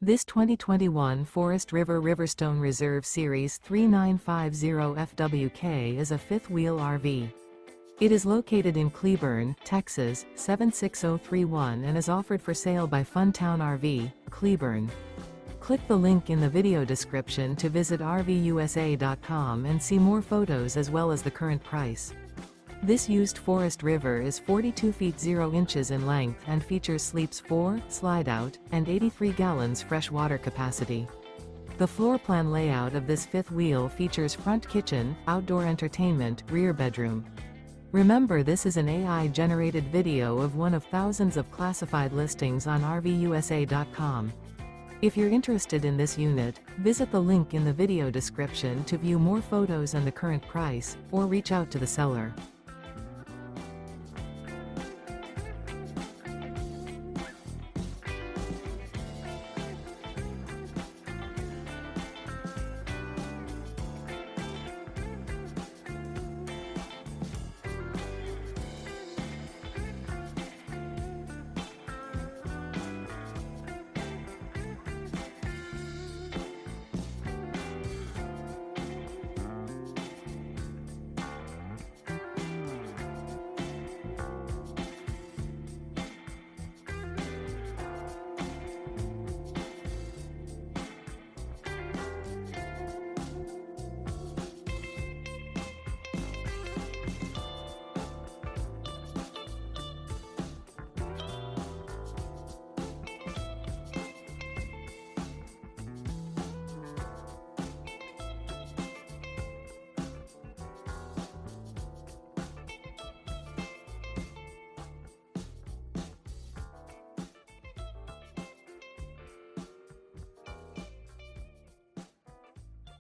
This 2021 Forest River Riverstone Reserve Series 3950 FWK is a fifth-wheel RV. It is located in Cleburne, Texas, 76031 and is offered for sale by Funtown RV, Cleburne. Click the link in the video description to visit RVUSA.com and see more photos as well as the current price. This used Forest River is 42 feet 0 inches in length and features sleeps 4, Slideout, and 83 gallons fresh water capacity. The floor plan layout of this fifth wheel features front kitchen, outdoor entertainment, rear bedroom. Remember, this is an AI-generated video of one of thousands of classified listings on RVUSA.com. If you're interested in this unit, visit the link in the video description to view more photos and the current price, or reach out to the seller.